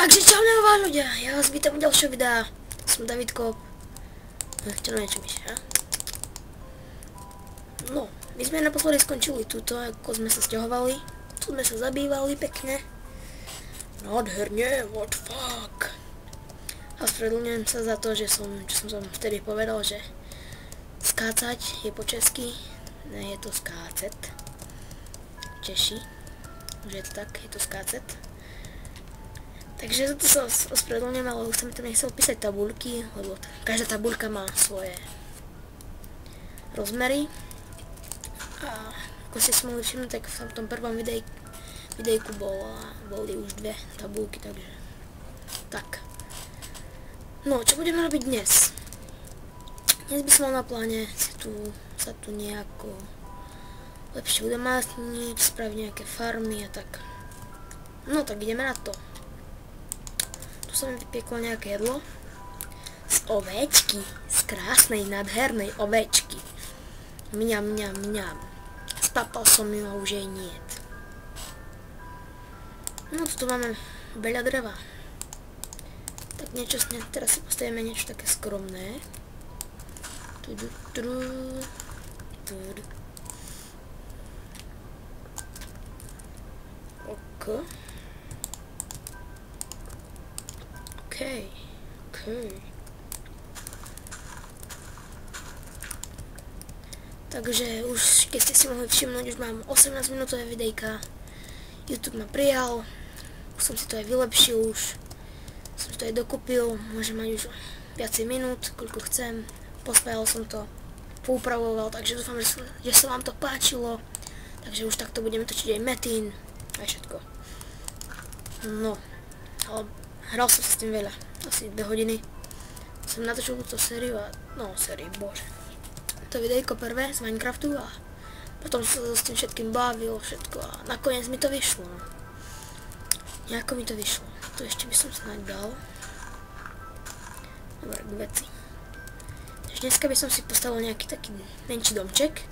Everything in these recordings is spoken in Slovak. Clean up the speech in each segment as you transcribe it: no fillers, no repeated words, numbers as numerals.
Takže čau nová ľudia, ja vás vítam u ďalšieho videa. Som Davidko. Čo na niečo myš, ha? No, my sme naposledy skončili túto, ako sme sa sťahovali. Tu sme sa zabývali pekne. Nádherne, what fuck. A ospravedlňujem sa za to, že som vtedy povedal, že skácať je po česky. Ne, je to skácet. Češi. Už je to tak, je to skácet. Takže za to sa ospravedlňujem, ale už som tam nechcel písať tabuľky, lebo každá tabuľka má svoje rozmery. A ako ste si mohli všimnúť, tak v tom prvom videjku boli už dve tabuľky, takže tak. No, čo budeme robiť dnes? Dnes by som mal na pláne sa tu nejako lepšie udomácniť, spraviť nejaké farmy a tak. No, tak ideme na to. Som vypiekla nejaké jedlo z ovečky, z krásnej, nádhernej ovečky. Mňam, mňam, mňam. Spapal som ju a už jej niet. No, tu máme veľa dreva. Tak niečo, teraz si postavíme niečo také skromné. Ok. OK. Takže už, keď ste si mohli všimnúť, už mám 18 minútové videjka. YouTube ma prijal. Už som si to aj vylepšil, už som si to aj dokúpil. Môžem mať už viacej minút, koľko chcem. Pospájal som to, poupravoval, takže dúfam, že sa vám to páčilo. Takže už takto budeme točiť aj metín, aj všetko. No, ale hral som sa s tým veľa, asi 2 hodiny. Som natočil túto sériu a... no, sériu, bože. To videjko prvé z Minecraftu a potom som sa s tým všetkým bavil, všetko a nakoniec mi to vyšlo, no. Nejako mi to vyšlo. To ešte by som snáď dal. Dobre, k veci. Takže dneska by som si postavil nejaký taký menší domček.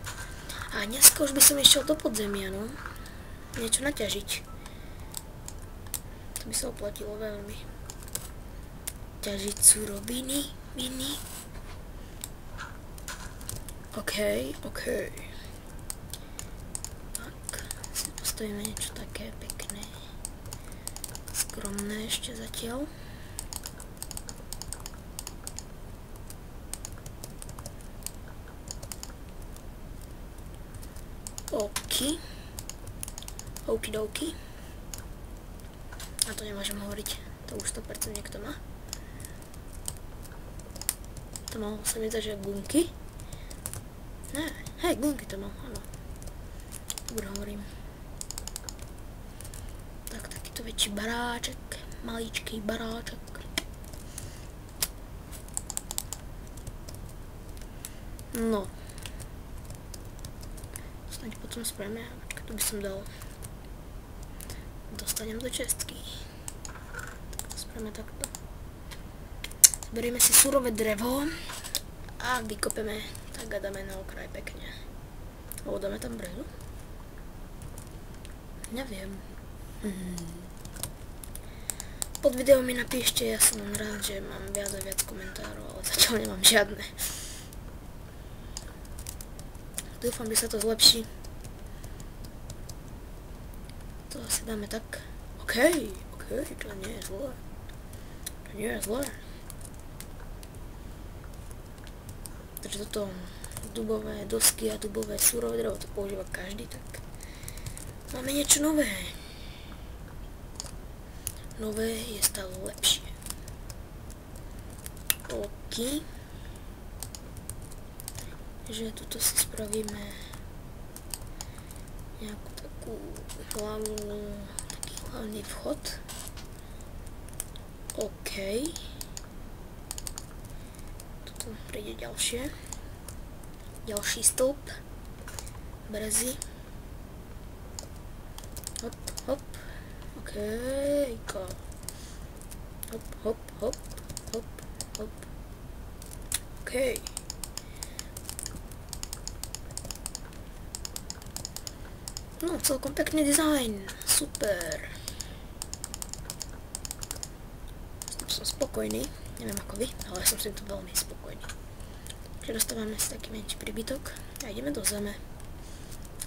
A dneska už by som išiel do podzemia, no. Niečo naťažiť. To by sa oplatilo veľmi. Ťažiť suroviny, OK. Tak, si postavíme niečo také pekné. Skromné ešte zatiaľ. Okidoki. A to nemôžem hovoriť, to už 100% niekto má. To malo sa mi zdať, že gunky. Ne, hej, gunky to mal, áno. Dobre hovorím. Tak, takýto väčší baráček, maličký baráček. No. Snáď potom spravíme, počkaj, tu by som dal. Dostanem do čestky. Tak to spravíme takto. Zberieme si surové drevo a vykopeme tak a dáme na okraj pekne. Alebo dáme tam brezu? Neviem. Pod videom mi napíšte, ja som rád, že mám viac a viac komentárov, ale zatiaľ nemám žiadne. Dúfam, že sa to zlepší. To asi dáme tak. OK, to nie je zlé. Takže toto dubové dosky a dubové surové drevo, to používa každý, tak máme niečo nové. Nové je stále lepšie. OK. Takže tuto si spravíme nejakú takú taký hlavný vchod. OK. Príde ďalší stĺp brezy. Hop, OK, hop, OK. No, celkom pekný dizajn, super. som spokojný. Neviem ako vy, ale som s týmto veľmi spokojný. Takže dostávame si taký menší príbytok a ideme do zeme.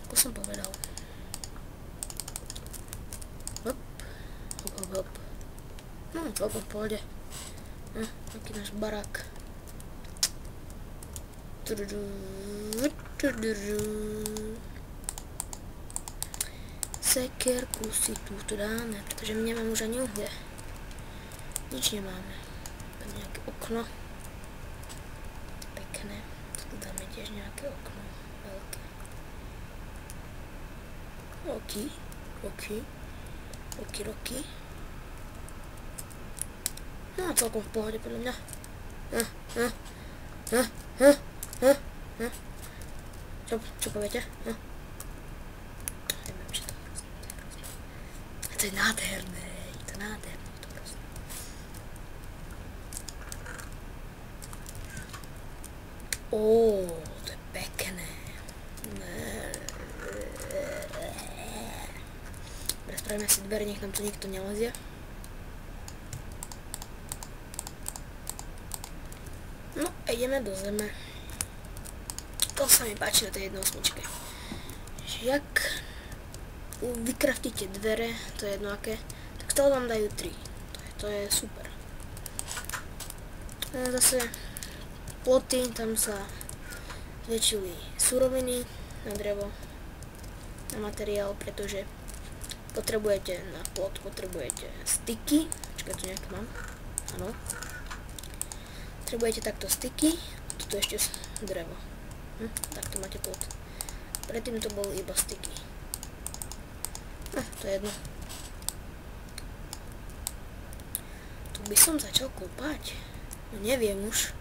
Ako som povedal. Hop, hop, hop, hop. No, celkom v pohode. Taký náš barák. Sekerku si tu dáme, pretože my nemáme už ani uhlie. Nič nemáme. Tam nejaké okno. Pekné. Tu dáme tiež nejaké okno. Veľké. Roky. No, celkom v pohode podľa mňa. Čo poviete? Neviem, čo to je hrozné. To je nádherné. To je nádherné. To proste. To je pekné. Dobre, spravíme si dvere, nech nám tu nikto nelezie. No a ideme do zeme. To sa mi páči na tej 1.8. Že jak vykraftíte dvere, to je jedno aké, tak to vám dajú 3. To je super. A zase ploty, tam sa zväčšili suroviny na drevo, na materiál, pretože potrebujete na plot, potrebujete styky. Čakaj, tu nejaké mám. Áno. Potrebujete takto styky, toto ešte drevo. Takto máte plot. Predtým to boli iba styky. To je jedno. Tu by som začal kopať. No neviem už.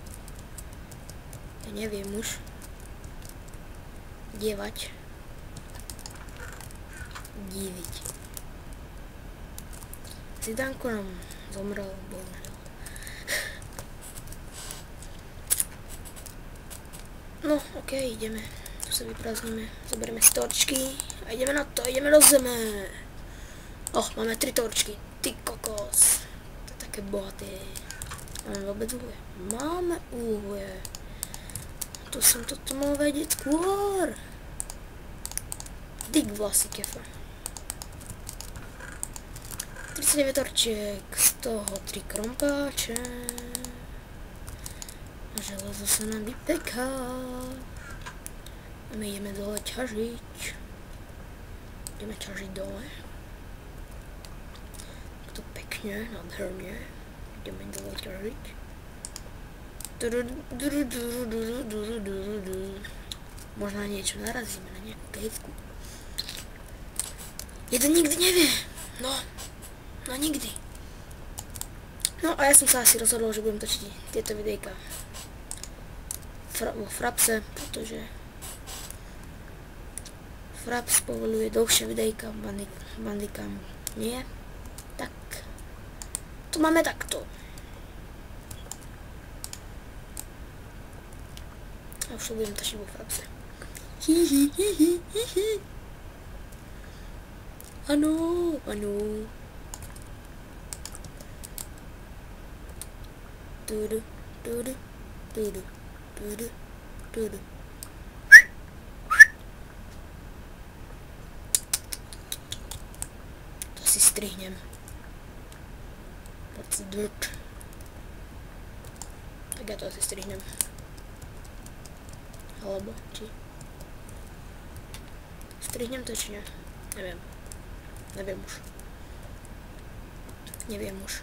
Ja neviem už. Dievať. Diviť. Zidánko nám zomrel, bohužiaľ. No, okej, ideme. Tu sa vyprázdnime. Zoberieme si torčky a ideme na to, ideme do zeme. Máme 3 torčky. Ty kokos. To je také bohaté. Máme vôbec uhlie? Máme uhlie. Tu som toto mal vedieť skôr. Dig vlasy kefa. 39 torčiek, z toho 3 krompáče. Železo sa nám vypeká. A my ideme dole ťažiť. Ideme ťažiť dole. To pekne, nádherne. Ideme dole ťažiť. Možno na niečo narazíme, na nejakú kejvku. Jeden nikdy nevie. No nikdy. No a ja som sa asi rozhodol, že budem točiť tieto videjka vo Frapse, pretože Fraps povoluje dlhšie videjka, Bandicam nie. Tak, to máme takto. A už to budem točiť vo Frapse. Áno. Tudu. To si strihnem. That's dirt. Tak ja to asi strihnem. Alebo, či... Strihnem to, či ne? Neviem. Neviem už. Neviem už.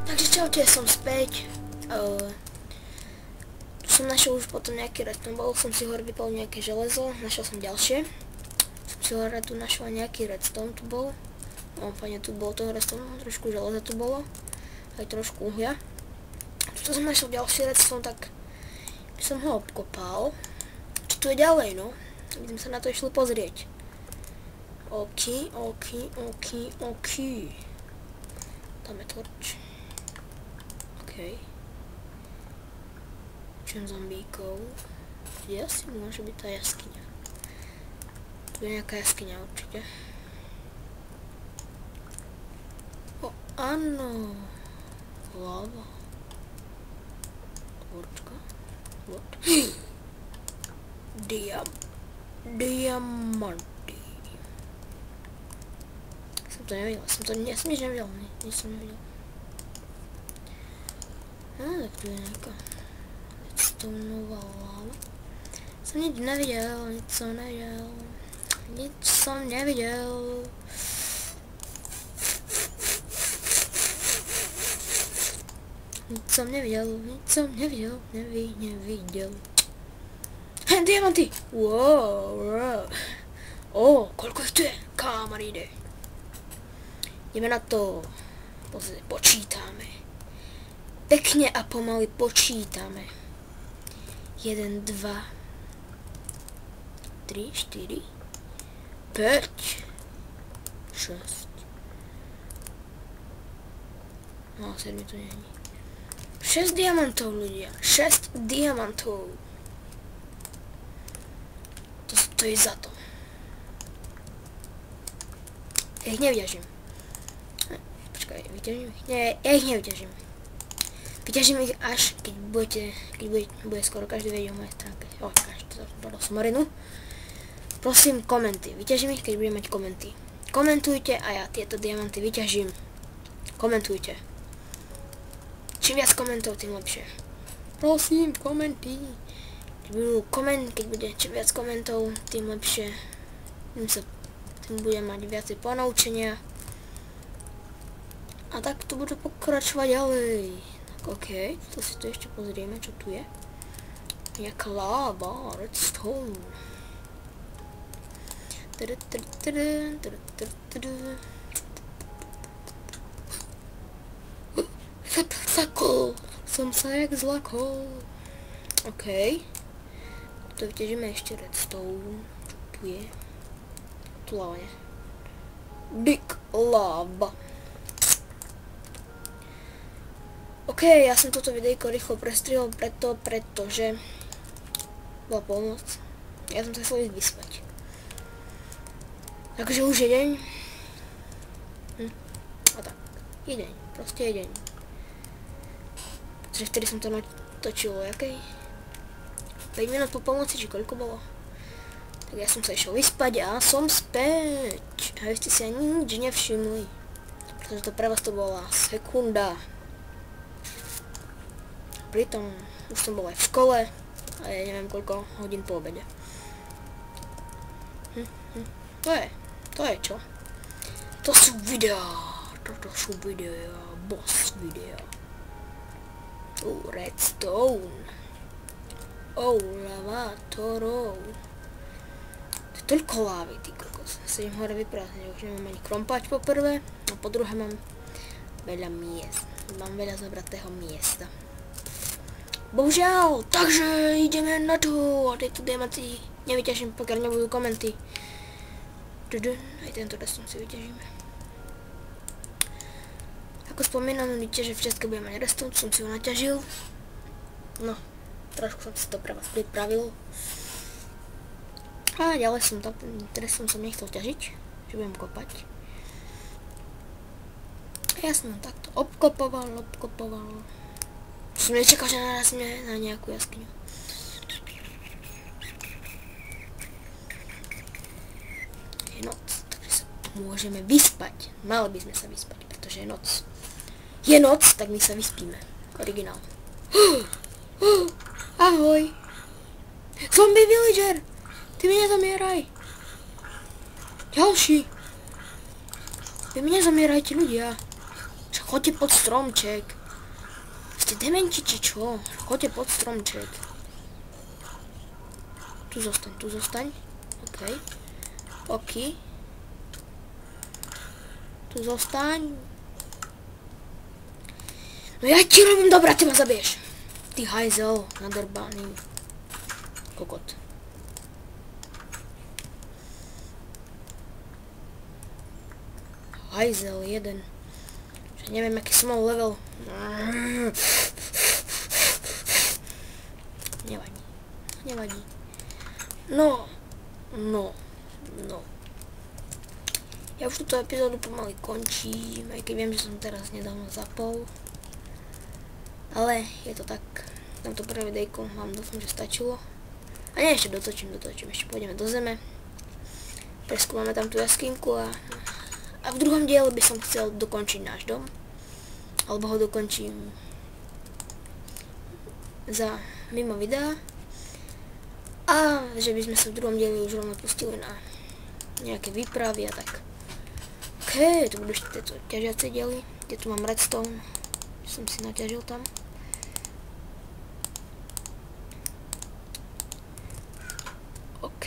Takže čaute, som späť. Tu som našiel už potom nejaký redstone bol, som si hore vypal nejaké železo, našiel som ďalšie. Som si hore tu našiel nejaký redstone tu bol. Fajne tu bolo toho redstone, trošku železa tu bolo. Aj trošku uhlia. Tu som našiel ďalší redstone, tak by som ho obkopal. Čo tu je ďalej, no? Aby sme sa na to išli pozrieť. OK. Dáme torč. OK. Čem zombíkov. Kde asi môže byť tá jaskyňa? Tu je nejaká jaskyňa určite. Áno. Lava. Počka. Diamanty. Som to nevidel. Ja som nič nevidel. Nič som nevidel. Tak tu je nejaká redstoneová lava. Som nič nevidel. Nic som nevidel. Nevidel. Diamanty! Wow. Koľko ich tu je? Kamaríde. Ideme na to. Počítame. Pekne a pomaly počítame. 1, 2, 3, 4, 5, 6. No, 7 tu nie je. 6 diamantov, ľudia. 6 diamantov. To stojí za to. Ja ich nevyťažím. Počkaj, vyťažím ich? Nie, ja ich nevyťažím. Vyťažím ich až, keď bude skoro každý video moje stránke. Každý, to som marinu. Prosím, komenty. Vyťažím ich, keď budem mať komenty. Komentujte a ja tieto diamanty vyťažím. Komentujte. Čím viac komentov, tým lepšie. Prosím, komenty. Keď bude čím viac komentov, tým lepšie. Tým budem mať viacej ponaučenia. A tak to budú pokračovať ďalej. Tak okej, to si tu ešte pozrieme, čo tu je. Nejaká láva, redstone. Som sa jak zlakol. Okej. Tu vyťažíme ešte redstone. Čo tu je? Tu láva, nie? Big lava. Okej, ja som toto videjko rýchlo prestrihol pretože bola polnoc. Ja som sa chcel ísť vyspať. Takže už je deň. A tak. Je deň. Proste je deň. Pretože vtedy som to natočil o jakej? 5 minút po polnoci, či koľko bolo? Tak ja som sa išiel vyspať a som späť. A vy ste si ani nič nevšimli. Pretože to pre vás to bola sekunda. Pritom už som bol aj v škole a ja neviem koľko hodín po obede. To je čo? To sú videá. Toto sú videá. Boss videá. Redstone. Lavatorov. To je toľko lávy, ty kokos. Sa im hore vyprázdne. Už nemám ani krompáč po prvé. A po druhé mám veľa miest. Mám veľa zabratého miesta. Bohužiaľ, takže ideme na to. A tieto diamanty nevyťažím, pokiaľ nebudú komenty. Aj tento redstone si vyťažíme. Ako spomínam, vidíte, že v Česku budem mať redstone, som si ho naťažil. No, trošku som si to pre vás pripravil. A ďalej som redstone som nechcel ťažiť, že budem kopať. Ja som takto obkopoval. Som nečakal, že narazíme na nejakú jaskyňu. Je noc, takže sa môžeme vyspať. Mali by sme sa vyspať, pretože je noc. Je noc, tak my sa vyspíme. Originál. Ahoj. Zombie villager. Ty mi nezomieraj. Ďalší. Vy mi nezomierajte, ľudia. Čo, choďte pod stromček. Ste dementi, či čo? Choďte pod stromček. Tu zostaň. Okej. Oky. Tu zostaň. No ja ti robím dobrá, ty ma zabiješ. Ty hajzel, nadrbaný kokot. Hajzel jeden. Že neviem, aký som mal level. Nevadí. No. Ja už túto epizódu pomaly končím, aj keď viem, že som teraz nedávno zapol. Ale je to tak, tamto prvé videjko vám dúfam, že stačilo. A nie, ešte dotočím, ešte pôjdeme do zeme. Preskúmame tam tú jaskynku a v druhom diele by som chcel dokončiť náš dom. Alebo ho dokončím za mimo videa. A že by sme sa v druhom dieli už rovno pustili na nejaké výpravy a tak. OK, to budú ešte tieto ťažiace diely. Kde tu mám redstone, som si naťažil tam. OK,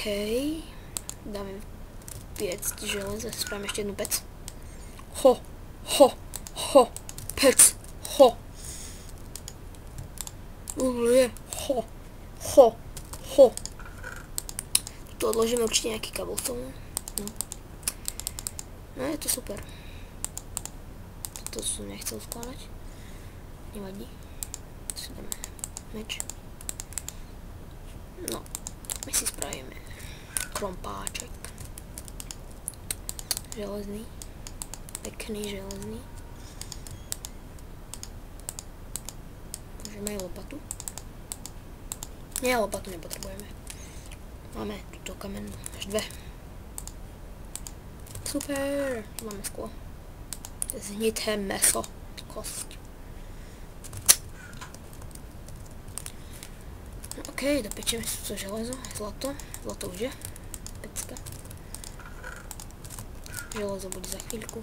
dáme piecť železa, spravíme ešte jednu pec. Pec, uhlie, Tu odložíme určite nejaký cobblestone. No je to super. Toto som nechcel skladať. Nevadí. Si dáme meč. No, my si spravíme krompáček. Železný. Pekný železný. Môžeme aj lopatu. Nie, lopatu nepotrebujeme. Máme túto kamennú, až dve. Super, tu máme sklo. Znité meso, kosť. No, OK, dopečieme si to železo, zlato. Zlato už je. Pecka. Železo bude za chvíľku.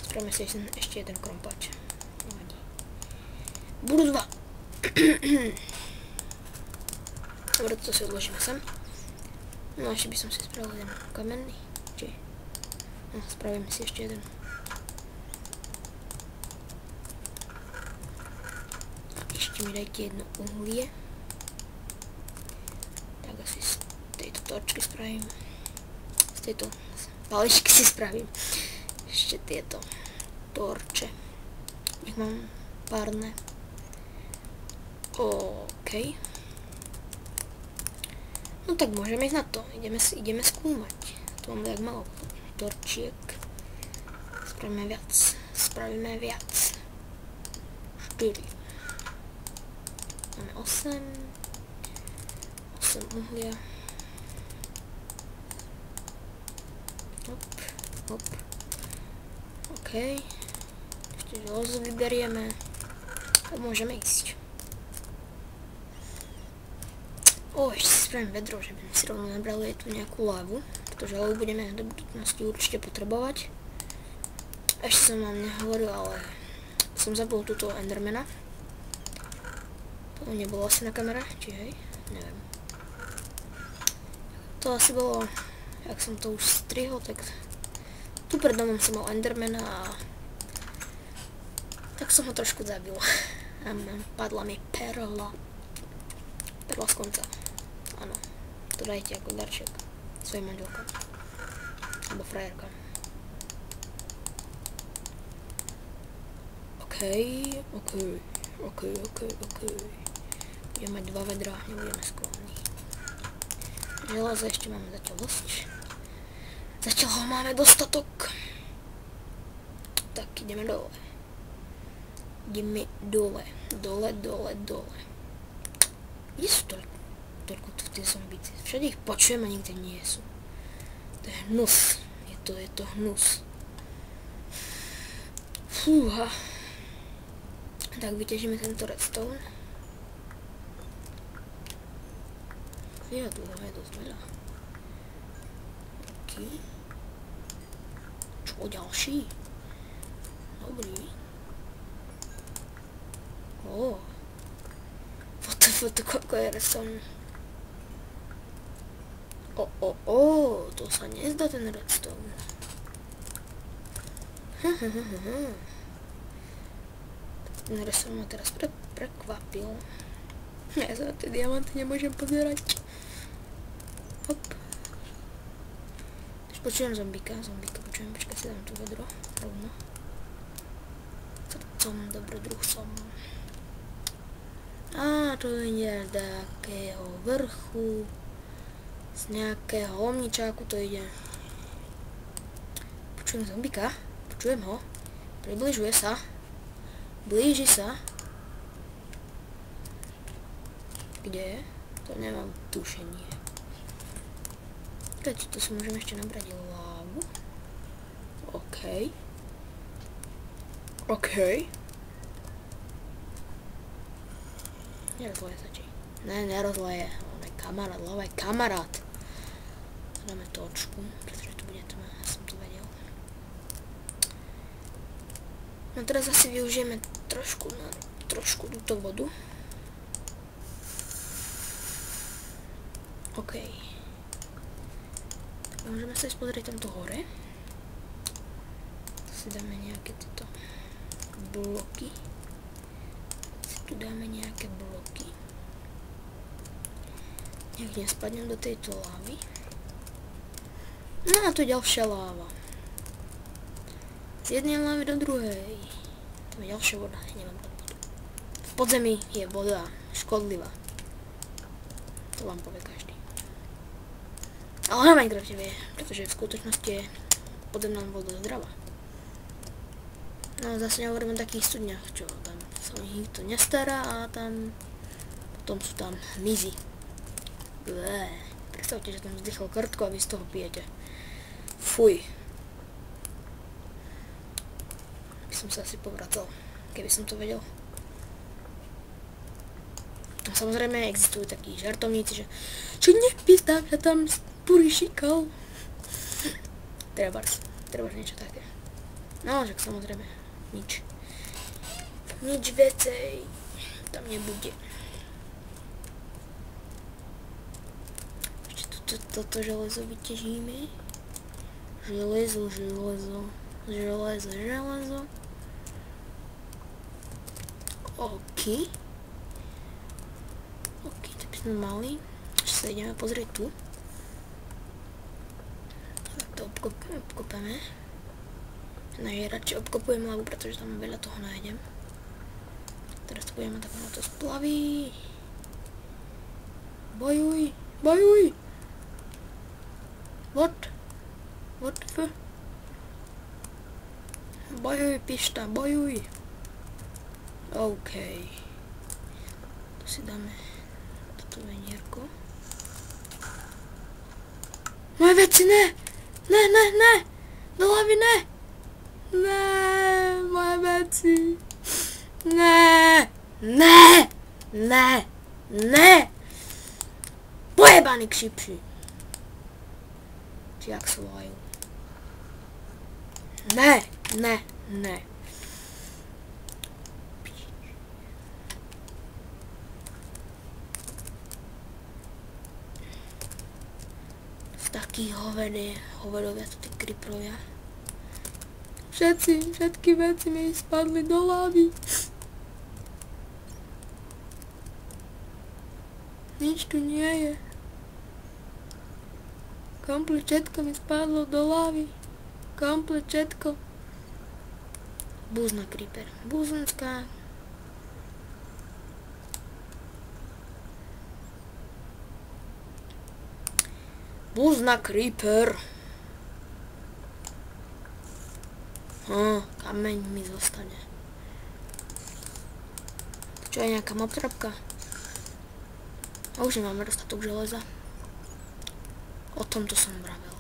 Spravíme si ešte jeden krompáč. Nevadí. Budú dva. Dobre, to si odložíme sem. No ešte by som si spravil jeden kamenný. Či... No, spravíme si ešte jeden. A ešte mi dajte jedno uhlie. Tak asi z tejto torčky spravím. Z tejto paličky si spravím. Ešte tieto torče. Nech mám párne. OK. No tak môžeme ísť na to. Ideme skúmať. Tu máme tak malo torčiek. Spravíme viac. 4. Máme 8 uhlia. Hop. OK. Ešte železo vyberieme. A môžeme ísť. Ešte si spravím vedro, že by sme si rovno nabrali aj tu nejakú lávu, pretože lávu budeme do budúcnosti určite potrebovať. Ešte som vám nehovoril, ale som zabol túto endermana. To nebolo asi na kamere, či hej? Neviem. To asi bolo, jak som to už strihol, tak tu pred domom som mal endermana a tak som ho trošku zabil. A padla mi perla. Perla z konca. Áno, to dajte ako darček svojim manželkám. Alebo frajerkám. OK. Budeme mať 2 vedra, nebudeme sklonní. Železa ešte máme zatiaľ dosť. Zatiaľ ho máme dostatok. Tak, ideme dole. Dole. Kde sú toľko tu tie zombíci? Všade ich počujem a nikde nie sú. To je hnus. Je to hnus. Fúha. Tak vyťažíme tento redstone. Ja tu je dosť veľa. OK. Čo ďalší? Dobrý. Koľko je redstone? To sa nezdá ten redstone. Ten redstone ma teraz prekvapil. Ja sa na tie diamanty nemôžem pozerať. Hop. Už počujem zombíka, počujem, počkaj si dám tu vedro, rovno. Dobrodruh som. A to je z takého vrchu Z nejakého lomničáku to ide. Počujem zombika. Počujem ho. Približuje sa. Blíži sa. Kde je? To nemám tušenie. Keď tu si môžeme ešte nabrať lávu. OK. Nerozleje sa či? Ne, nerozleje. On je kamarát, láva je kamarát. Dáme točku, pretože tu bude tma, ja som to vedel. No teraz asi využijeme trošku túto vodu. OK. Tak môžeme sa ísť pozrieť tamto hore. Si dáme nejaké tieto bloky. Si tu dáme nejaké bloky. Nech nespadnem do tejto lávy. No a tu je ďalšia láva. Z jednej lávy do druhej. Tam je ďalšia voda, nemám vodu. V podzemí je voda škodlivá. To vám povie každý. Ale na Minecrafte vie, pretože v skutočnosti je podzemná voda zdravá. No zase nehovorím o takých studniach, čo tam sa o nich nikto nestará a tam potom sú tam hmyzy. Predstavte, že tam vzdychol krtko a vy z toho pijete. Fuj. By som sa asi povracal, keby som to vedel. A samozrejme existujú takí žartovníci, že čo nepíš tam, že tam purišikal. Trebárs niečo také. No, však samozrejme, nič vecej tam nebude. Toto železo vyťažíme. Železo. OK, tak by sme mali. Ešte sa ideme pozrieť tu. Tak to obkopeme. Radšej obkopujem lavu, pretože tam veľa toho nájdem. Teraz to budeme tak na to splaví. Bojuj. What the? Bojuj, pišta, bojuj. OK. Tu si dáme toto venierko. Moje veci, ne! Do hlavy, ne! Moje veci. Ne! Pojebaný kšipši. Jak sa volajú. Ne. Takí hovedovia to tí creeperovia. Všetky veci mi spadli do hlavy. Nič tu nie je. Komplet všetko mi spadlo do hlavy. Komplet všetko. Búzna creeper. Búzenská. Búzna creeper. Kameň mi zostane. Čo je nejaká mobtrapka? A už nemáme dostatok železa. O tomto som vravel.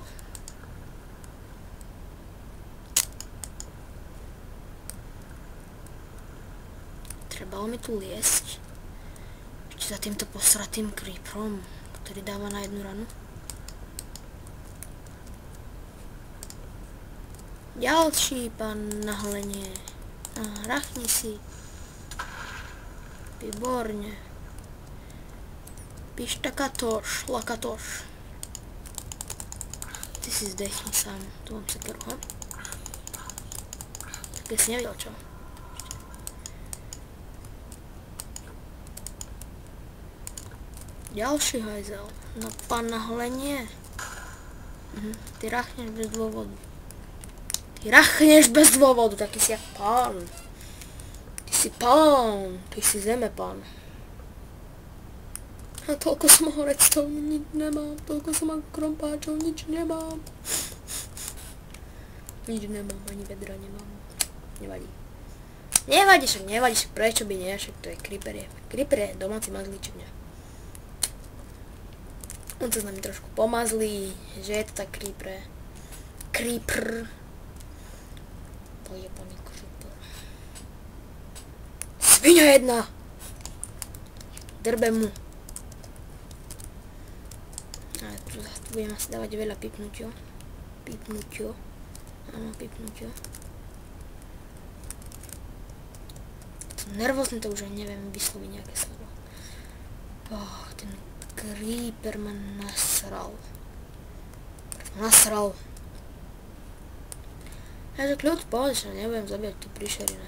Trebalo mi tu liesť. Ešte za týmto posratým creeperom, ktorý dáva na jednu ranu. Ďalší pán na hlenie. Rachni si. Výborne. Pištakatoš, lakatoš. Ty si zdechni sám. Tu mám sekeru, ha? Tak ja si nevedel čo. Ďalší hajzel. No pán na hlenie. Ty rachneš bez dôvodu. Taký si jak pán. Ty si pán. Ty si zeme pán. A toľko som horectov, nič nemám. Toľko som krompáčov, nič nemám. Nič nemám, ani vedra nemám. Nevadí. Nevadí, však prečo by nie, však to je Creeper je. Creeper je domáci mazlíček, ne? On sa s nami trošku pomazlí, že je to tak Creeper. Creeper. To je pani Creeper. Sviňa jedna! Drbe mu. A tu budem asi dávať veľa pipnuťo. Pipnuťo. Áno, pipnuťo. Som nervózny, to už aj neviem vysloviť nejaké slovo. Ten Creeper ma nasral. Nasral. Ja že kľud, povedz, že nebudem zabíjať tú príšerinu.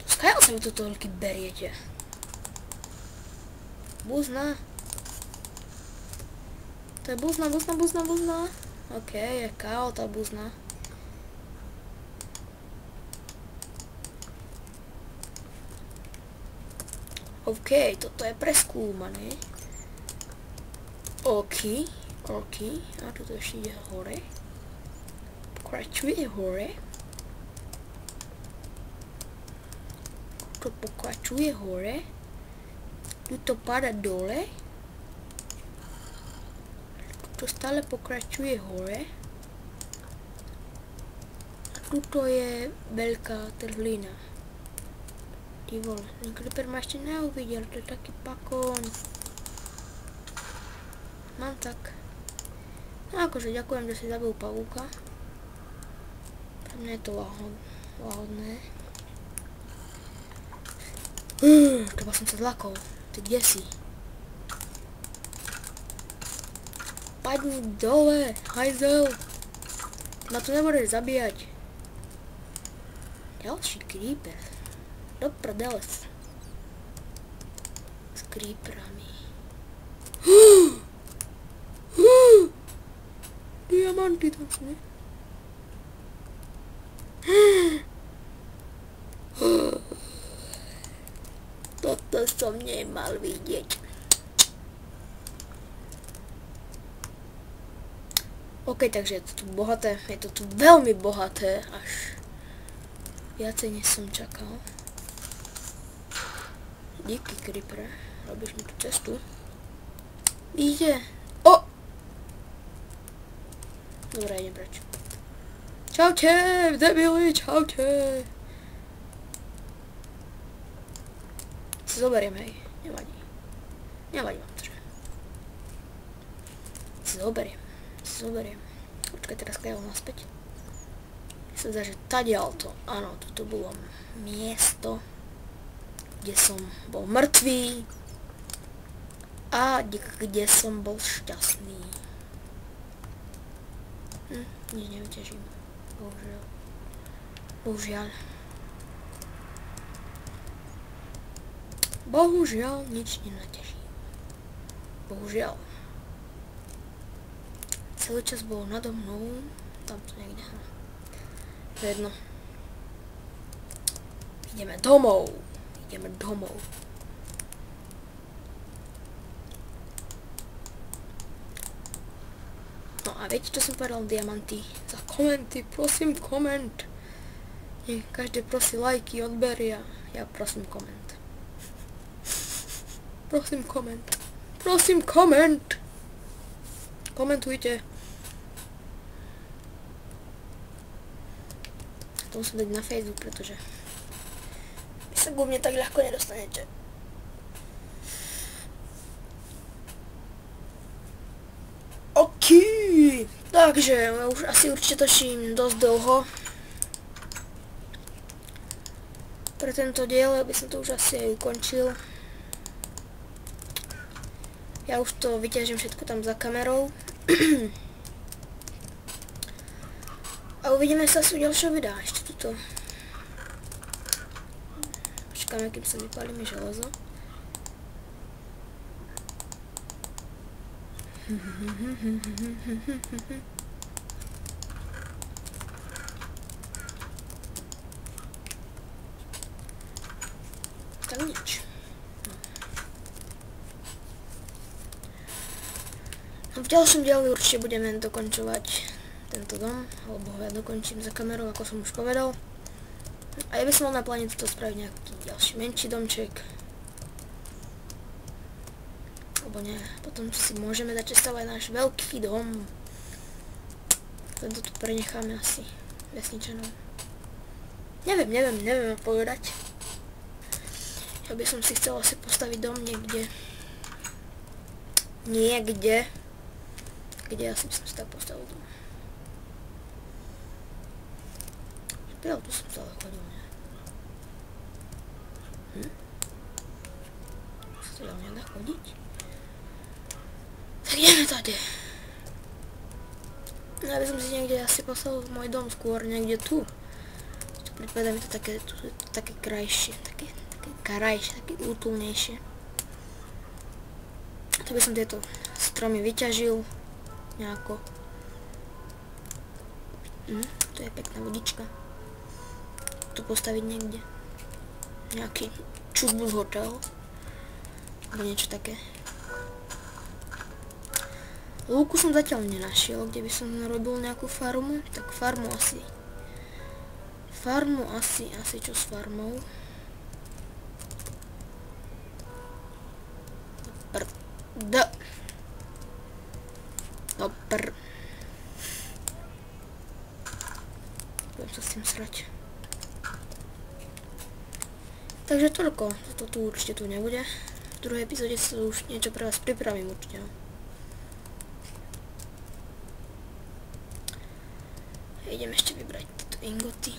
Skáľ sa mi tu toľky beriete. Buzna. To je buzna. OK, je káo tá buzna. OK, toto je preskúmané. OK. A toto ešte ide hore. Pokračuje hore. To pokračuje hore. Tuto pada dole. To stále pokračuje hore. A tuto je veľká trhlina. Ty vole, ten Creeper ma ešte neuvidel, to je taký pakón. Mám tak. No akože ďakujem, že si zabil pavúka. Pre mňa je to láhodné. Treba som sa zlakol. Ty kde si? Padni dole, hajzel. Ma tu nebudeš zabíjať. Ďalší Creeper. Do prdele. S Creeperami. Diamanty tam sú, ne? Toto som nemal vidieť. OK, takže je to tu bohaté. Je to tu veľmi bohaté. Až viacej než som čakal. Díky, Creeper. Robíš mi tú cestu. Ide. O! Dobre, idem preč. Čaute, debili, čaute. Si zoberiem, hej. Nevadí. Nevadí vám to, že? Si zoberiem. Počkaj, teraz kajal naspäť. Sa zdá, že tadiaľ to. Áno, toto bolo miesto, kde som bol mŕtvý a kde som bol šťastný. Nič nevyťažím. Bohužiaľ nič nenaťažím. Bohužiaľ. Celý čas bolo nado mnou. Tam to niekde. Jedno. Ideme domov. No a viete, čo som povedal? Diamanty. Za komenty, prosím koment. Nie, každý prosí lajky, odberia. Ja prosím koment. Prosím koment. Komentujte. To musím dať na Facebook, pretože vy sa ku mne tak ľahko nedostanete. OK. Takže už asi určite točím dosť dlho. Pre tento diel by som to už asi aj ukončil. Ja už to vyťažím všetko tam za kamerou. A uvidíme sa asi u ďalšieho videa. Ešte tuto. Počkáme, kým sa vypálí mi železo. Tak nič. v ďalšom dieli určite budeme dokončovať tento dom, alebo ho ja dokončím za kamerou, ako som už povedal. A ja by som mal na pláne toto spraviť nejaký ďalší menší domček. Alebo nie, potom si môžeme začať stavať náš veľký dom. Tento tu prenecháme asi vesničanom. Neviem povedať. Ja by som si chcel asi postaviť dom niekde, kde asi by som si tak postavil dom. Špirál, tu som stále chodil, ne? Sa to dá nedá chodiť? Tak ideme tady. No ja by som si niekde asi postavil môj dom skôr, niekde tu. Predpovedá mi to také krajšie, také krajšie, také útulnejšie. To by som tieto stromy vyťažil nejako. Tu je pekná vodička. Tu postaviť niekde nejaký čubus hotel alebo niečo také. Lúku som zatiaľ nenašiel, kde by som robil nejakú farmu, tak farmu asi čo s farmou. Budem sa s tým srať. Takže toľko, toto tu určite tu nebude. V druhej epizóde sa už niečo pre vás pripravím určite. Idem ešte vybrať tieto ingoty.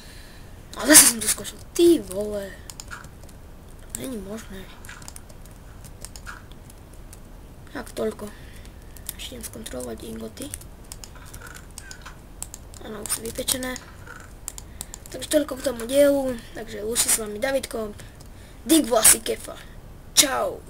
A zase som to skočil. Ty vole. To není možné. Tak toľko. Ešte idem skontrolovať ingoty. Áno, už sú vypečené. Takže toľko k tomu dielu. Takže už si s vami Davidko. Dig vlasy kefa. Čau.